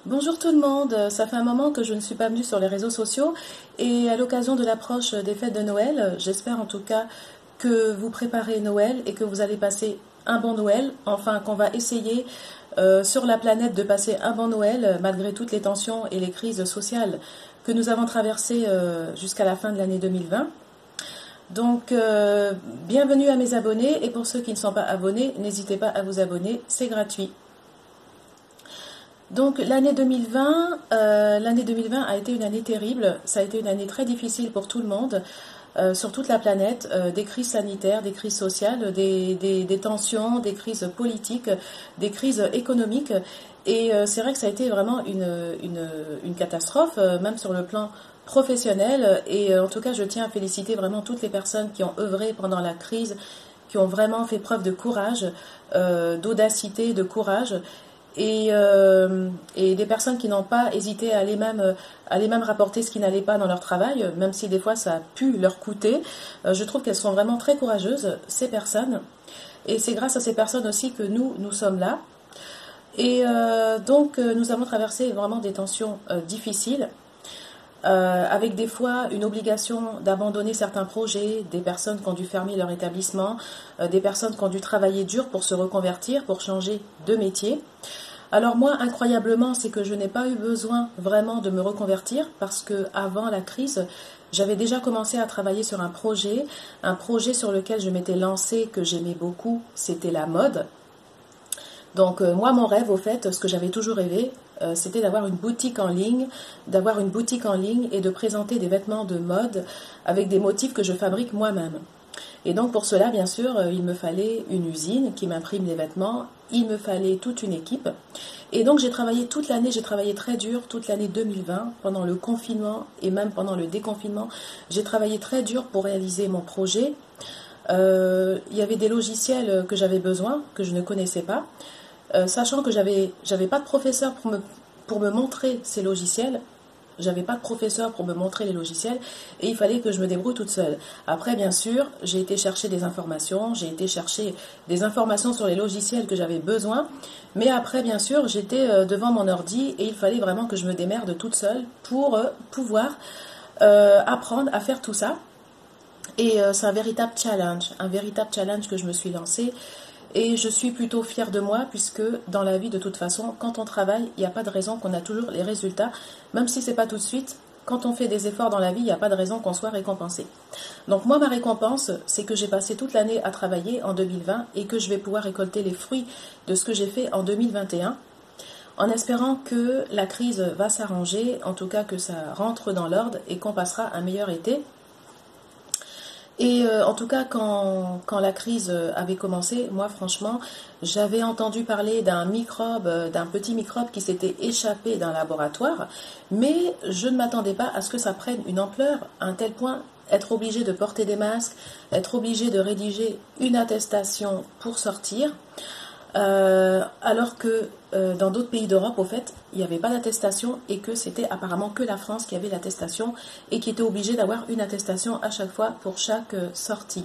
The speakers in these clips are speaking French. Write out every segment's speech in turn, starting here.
Bonjour tout le monde, ça fait un moment que je ne suis pas venue sur les réseaux sociaux et à l'occasion de l'approche des fêtes de Noël, j'espère en tout cas que vous préparez Noël et que vous allez passer un bon Noël, enfin qu'on va essayer sur la planète de passer un bon Noël malgré toutes les tensions et les crises sociales que nous avons traversées jusqu'à la fin de l'année 2020. Donc, bienvenue à mes abonnés et pour ceux qui ne sont pas abonnés, n'hésitez pas à vous abonner, c'est gratuit. Donc l'année 2020 a été une année terrible, ça a été une année très difficile pour tout le monde, sur toute la planète, des crises sanitaires, des crises sociales, des tensions, des crises politiques, des crises économiques. Et c'est vrai que ça a été vraiment une catastrophe, même sur le plan professionnel. Et en tout cas, je tiens à féliciter vraiment toutes les personnes qui ont œuvré pendant la crise, qui ont vraiment fait preuve de courage, d'audacité, de courage et des personnes qui n'ont pas hésité à aller même rapporter ce qui n'allait pas dans leur travail, même si des fois ça a pu leur coûter. Je trouve qu'elles sont vraiment très courageuses, ces personnes. Et c'est grâce à ces personnes aussi que nous sommes là. Et donc nous avons traversé vraiment des tensions difficiles. Avec des fois une obligation d'abandonner certains projets, des personnes qui ont dû fermer leur établissement, des personnes qui ont dû travailler dur pour se reconvertir, pour changer de métier. Alors moi, incroyablement, c'est que je n'ai pas eu besoin vraiment de me reconvertir parce que avant la crise, j'avais déjà commencé à travailler sur un projet sur lequel je m'étais lancée, que j'aimais beaucoup, c'était la mode. Donc moi, mon rêve, au fait, ce que j'avais toujours rêvé, c'était d'avoir une boutique en ligne, et de présenter des vêtements de mode avec des motifs que je fabrique moi-même. Et donc pour cela, bien sûr, il me fallait une usine qui m'imprime des vêtements, il me fallait toute une équipe. Et donc j'ai travaillé toute l'année, j'ai travaillé très dur, toute l'année 2020, pendant le confinement et même pendant le déconfinement. J'ai travaillé très dur pour réaliser mon projet. Il y avait des logiciels que j'avais besoin, que je ne connaissais pas. Sachant que j'avais pas de professeur pour me montrer ces logiciels, j'avais pas de professeur pour me montrer les logiciels et il fallait que je me débrouille toute seule. Après, bien sûr, j'ai été chercher des informations, sur les logiciels que j'avais besoin, mais après, bien sûr, j'étais devant mon ordi et il fallait vraiment que je me démerde toute seule pour pouvoir apprendre à faire tout ça. Et c'est un véritable challenge que je me suis lancée. Et je suis plutôt fière de moi puisque dans la vie, de toute façon, quand on travaille, il n'y a pas de raison qu'on a toujours les résultats. Même si ce n'est pas tout de suite, quand on fait des efforts dans la vie, il n'y a pas de raison qu'on soit récompensé. Donc moi, ma récompense, c'est que j'ai passé toute l'année à travailler en 2020 et que je vais pouvoir récolter les fruits de ce que j'ai fait en 2021 en espérant que la crise va s'arranger, en tout cas que ça rentre dans l'ordre et qu'on passera un meilleur été. Et en tout cas, quand la crise avait commencé, moi franchement, j'avais entendu parler d'un petit microbe qui s'était échappé d'un laboratoire, mais je ne m'attendais pas à ce que ça prenne une ampleur à un tel point, être obligé de porter des masques, être obligé de rédiger une attestation pour sortir. Alors que dans d'autres pays d'Europe, au fait, il n'y avait pas d'attestation et que c'était apparemment que la France qui avait l'attestation et qui était obligée d'avoir une attestation à chaque fois pour chaque sortie.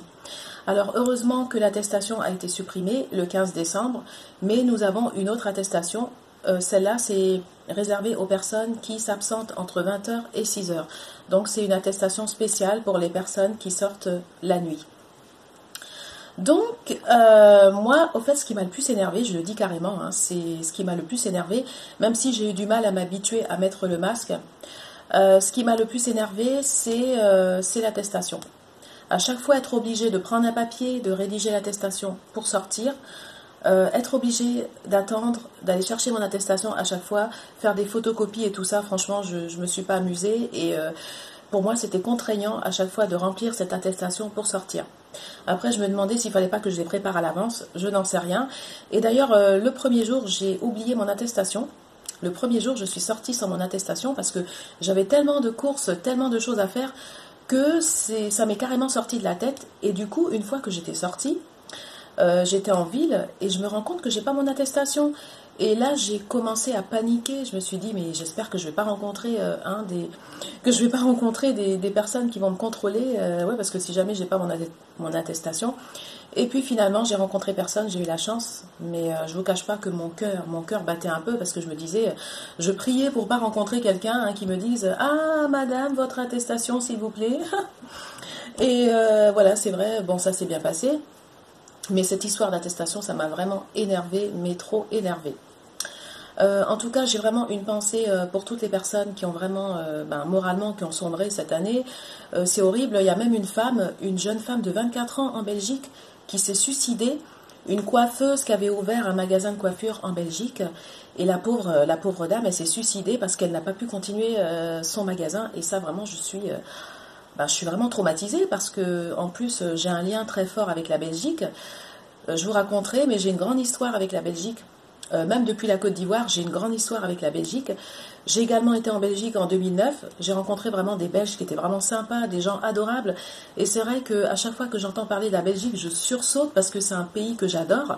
Alors heureusement que l'attestation a été supprimée le 15 décembre, mais nous avons une autre attestation. Celle-là, c'est réservé aux personnes qui s'absentent entre 20 heures et 6 heures. Donc c'est une attestation spéciale pour les personnes qui sortent la nuit. Donc, moi, au fait, ce qui m'a le plus énervé, je le dis carrément, hein, c'est ce qui m'a le plus énervé, même si j'ai eu du mal à m'habituer à mettre le masque, ce qui m'a le plus énervé, c'est l'attestation. À chaque fois, être obligé de prendre un papier, de rédiger l'attestation pour sortir, être obligé d'attendre, d'aller chercher mon attestation à chaque fois, faire des photocopies et tout ça, franchement, je ne me suis pas amusée et pour moi, c'était contraignant à chaque fois de remplir cette attestation pour sortir. Après, je me demandais s'il ne fallait pas que je les prépare à l'avance, je n'en sais rien. Et d'ailleurs, le premier jour, j'ai oublié mon attestation. Le premier jour, je suis sortie sans mon attestation parce que j'avais tellement de courses, tellement de choses à faire que ça m'est carrément sorti de la tête. Et du coup, une fois que j'étais sortie, j'étais en ville et je me rends compte que j'ai pas mon attestation. Et là, j'ai commencé à paniquer. Je me suis dit, mais j'espère que je vais pas rencontrer des personnes qui vont me contrôler. Ouais, parce que si jamais j'ai pas mon attestation, Et puis finalement, j'ai rencontré personne, j'ai eu la chance, mais je vous cache pas que mon cœur battait un peu parce que je me disais, je priais pour pas rencontrer quelqu'un hein, qui me dise, ah madame, votre attestation s'il vous plaît. Et voilà, c'est vrai, bon ça s'est bien passé, mais cette histoire d'attestation, ça m'a vraiment énervée, mais trop énervée. En tout cas, j'ai vraiment une pensée pour toutes les personnes qui ont vraiment, moralement, qui ont sombré cette année. C'est horrible. Il y a même une jeune femme de 24 ans en Belgique, qui s'est suicidée. Une coiffeuse qui avait ouvert un magasin de coiffure en Belgique. Et la pauvre dame, elle s'est suicidée parce qu'elle n'a pas pu continuer son magasin. Et ça, vraiment, je suis vraiment traumatisée parce que, en plus, j'ai un lien très fort avec la Belgique. Je vous raconterai, mais j'ai une grande histoire avec la Belgique. Même depuis la Côte d'Ivoire, j'ai une grande histoire avec la Belgique. J'ai également été en Belgique en 2009. J'ai rencontré vraiment des Belges qui étaient vraiment sympas, des gens adorables. Et c'est vrai qu'à chaque fois que j'entends parler de la Belgique, je sursaute parce que c'est un pays que j'adore.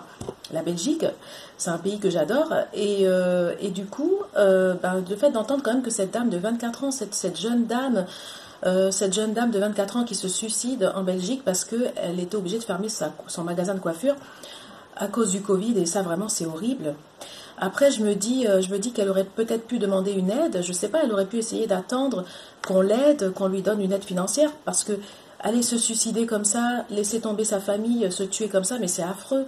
La Belgique, c'est un pays que j'adore. Et du coup, le fait d'entendre quand même que cette dame de 24 ans, cette jeune dame de 24 ans qui se suicide en Belgique parce qu'elle était obligée de fermer son magasin de coiffure à cause du Covid, et ça vraiment c'est horrible. Après je me dis qu'elle aurait peut-être pu demander une aide, je sais pas, elle aurait pu essayer d'attendre qu'on l'aide, qu'on lui donne une aide financière, parce que aller se suicider comme ça, laisser tomber sa famille, se tuer comme ça, mais c'est affreux.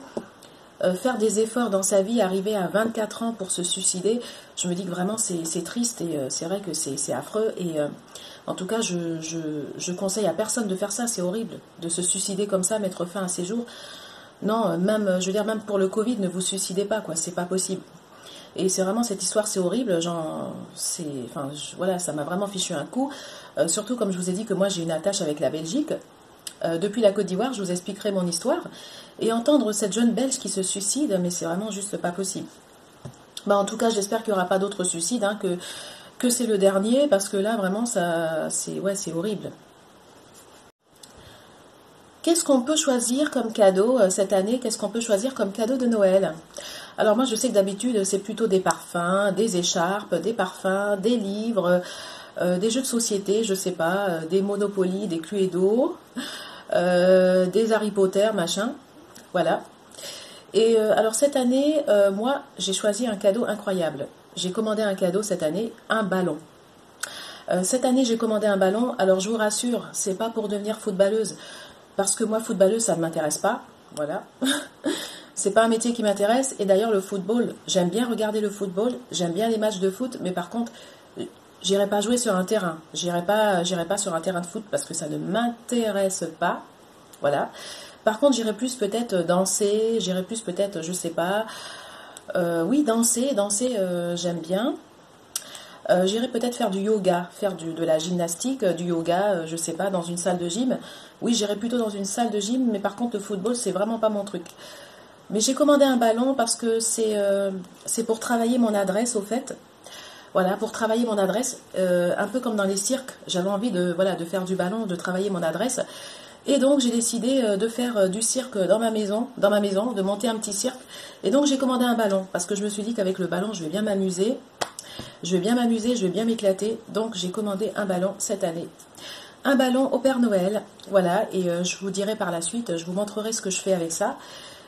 Faire des efforts dans sa vie, arriver à 24 ans pour se suicider, je me dis que vraiment c'est triste, et c'est vrai que c'est affreux, et en tout cas je conseille à personne de faire ça, c'est horrible, de se suicider comme ça, mettre fin à ses jours. Non, même, je veux dire, même pour le Covid, ne vous suicidez pas, quoi, c'est pas possible. Et c'est vraiment, cette histoire, c'est horrible, voilà, ça m'a vraiment fichu un coup. Surtout, comme je vous ai dit, que moi, j'ai une attache avec la Belgique. Depuis la Côte d'Ivoire, je vous expliquerai mon histoire. Et entendre cette jeune Belge qui se suicide, mais c'est vraiment juste pas possible. En tout cas, j'espère qu'il n'y aura pas d'autres suicides, hein, que c'est le dernier, parce que là, vraiment, c'est horrible. Qu'est-ce qu'on peut choisir comme cadeau cette année? Qu'est-ce qu'on peut choisir comme cadeau de Noël? Alors moi, je sais que d'habitude, c'est plutôt des parfums, des écharpes, des parfums, des livres, des jeux de société, je sais pas, des Monopoly, des Cluedo, des Harry Potter, machin. Voilà. Et alors cette année, moi, j'ai choisi un cadeau incroyable. J'ai commandé un cadeau cette année, un ballon. Cette année, j'ai commandé un ballon. Alors je vous rassure, c'est pas pour devenir footballeuse. Parce que moi, footballeuse, ça ne m'intéresse pas. Voilà. C'est pas un métier qui m'intéresse. Et d'ailleurs, le football, j'aime bien regarder le football. J'aime bien les matchs de foot. Mais par contre, j'irai pas jouer sur un terrain. J'irai pas sur un terrain de foot parce que ça ne m'intéresse pas. Voilà. Par contre, j'irai plus peut-être danser. J'irai plus peut-être, je sais pas. Oui, danser, j'aime bien. J'irai peut-être faire du yoga, de la gymnastique, du yoga, je sais pas, dans une salle de gym. Oui, j'irai plutôt dans une salle de gym, mais par contre le football, c'est vraiment pas mon truc. Mais j'ai commandé un ballon parce que c'est pour travailler mon adresse, au fait. Voilà, pour travailler mon adresse, un peu comme dans les cirques. J'avais envie de faire du ballon, de travailler mon adresse. Et donc j'ai décidé de faire du cirque dans ma maison, de monter un petit cirque. Et donc j'ai commandé un ballon parce que je me suis dit qu'avec le ballon, je vais bien m'amuser. Je vais bien m'éclater, donc j'ai commandé un ballon cette année. Un ballon au Père Noël, voilà, et je vous dirai par la suite, je vous montrerai ce que je fais avec ça.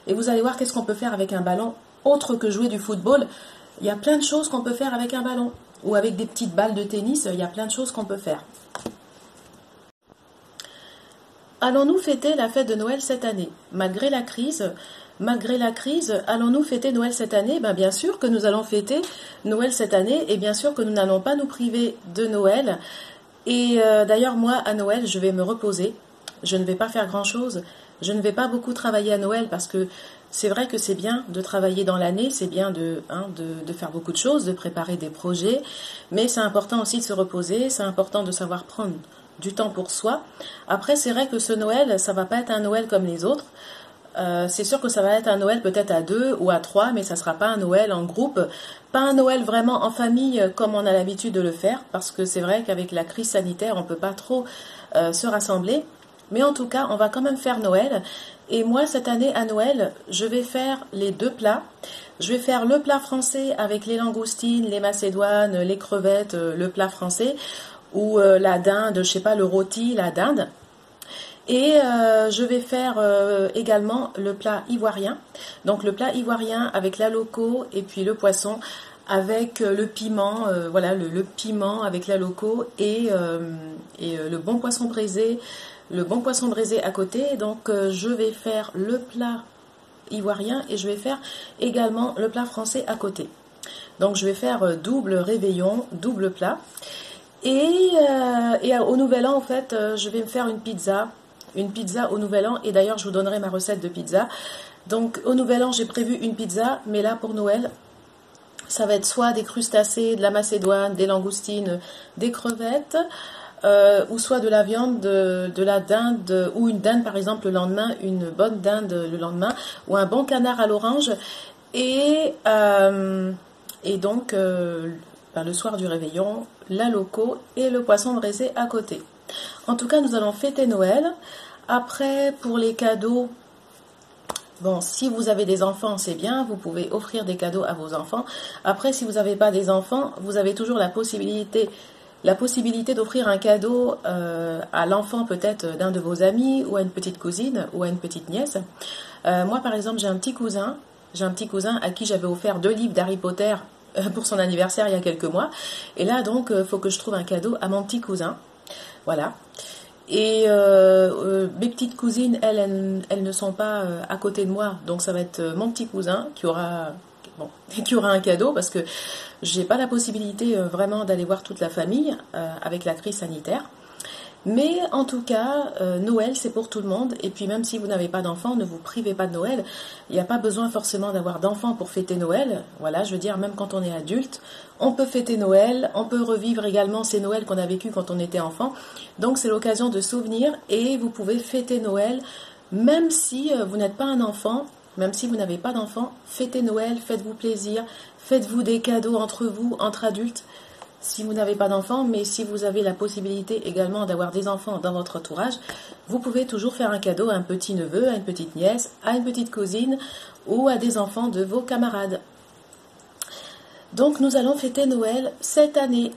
Et vous allez voir qu'est-ce qu'on peut faire avec un ballon, autre que jouer du football. Il y a plein de choses qu'on peut faire avec un ballon, ou avec des petites balles de tennis, il y a plein de choses qu'on peut faire. Allons-nous fêter la fête de Noël cette année? Malgré la crise, allons-nous fêter Noël cette année? Bien sûr que nous allons fêter Noël cette année, et bien sûr que nous n'allons pas nous priver de Noël. Et d'ailleurs, moi, à Noël, je vais me reposer. Je ne vais pas faire grand-chose. Je ne vais pas beaucoup travailler à Noël parce que c'est vrai que c'est bien de travailler dans l'année, c'est bien de faire beaucoup de choses, de préparer des projets, mais c'est important aussi de se reposer, c'est important de savoir prendre du temps pour soi. Après, c'est vrai que ce Noël, ça va pas être un Noël comme les autres. C'est sûr que ça va être un Noël peut-être à 2 ou à 3, mais ça ne sera pas un Noël en groupe, pas un Noël vraiment en famille comme on a l'habitude de le faire, parce que c'est vrai qu'avec la crise sanitaire, on ne peut pas trop se rassembler. Mais en tout cas, on va quand même faire Noël. Et moi, cette année, à Noël, je vais faire les deux plats. Je vais faire le plat français avec les langoustines, les macédoines, les crevettes, le plat français, ou la dinde, je sais pas, le rôti, la dinde. Et je vais faire également le plat ivoirien. Donc le plat ivoirien avec la loco et puis le poisson avec le piment, voilà le piment avec la loco et le bon poisson braisé, à côté. Donc je vais faire le plat ivoirien et je vais faire également le plat français à côté. Donc je vais faire double réveillon, double plat. Et au Nouvel An, en fait, je vais me faire une pizza au Nouvel An. Et d'ailleurs, je vous donnerai ma recette de pizza. Donc au Nouvel An, j'ai prévu une pizza, mais là pour Noël, ça va être soit des crustacés, de la macédoine, des langoustines, des crevettes, ou soit de la viande, de la dinde, ou une dinde par exemple le lendemain, une bonne dinde le lendemain, ou un bon canard à l'orange. Et donc, le soir du réveillon, la loco et le poisson braisé à côté. En tout cas, nous allons fêter Noël. Après, pour les cadeaux, bon, si vous avez des enfants, c'est bien, vous pouvez offrir des cadeaux à vos enfants. Après, si vous n'avez pas des enfants, vous avez toujours la possibilité d'offrir un cadeau à l'enfant peut-être d'un de vos amis, ou à une petite cousine, ou à une petite nièce. Moi, par exemple, j'ai un petit cousin à qui j'avais offert 2 livres d'Harry Potter pour son anniversaire il y a quelques mois. Et là, donc, il faut que je trouve un cadeau à mon petit cousin. Voilà. Et mes petites cousines, elles ne sont pas à côté de moi. Donc, ça va être mon petit cousin qui aura un cadeau, parce que j'ai pas la possibilité vraiment d'aller voir toute la famille avec la crise sanitaire. Mais en tout cas, Noël, c'est pour tout le monde. Et puis même si vous n'avez pas d'enfants, ne vous privez pas de Noël. Il n'y a pas besoin forcément d'avoir d'enfants pour fêter Noël. Voilà, je veux dire, même quand on est adulte, on peut fêter Noël. On peut revivre également ces Noëls qu'on a vécu quand on était enfant. Donc c'est l'occasion de souvenir, et vous pouvez fêter Noël même si vous n'êtes pas un enfant. Même si vous n'avez pas d'enfants, fêtez Noël, faites-vous plaisir, faites-vous des cadeaux entre vous, entre adultes. Si vous n'avez pas d'enfants, mais si vous avez la possibilité également d'avoir des enfants dans votre entourage, vous pouvez toujours faire un cadeau à un petit neveu, à une petite nièce, à une petite cousine ou à des enfants de vos camarades. Donc nous allons fêter Noël cette année.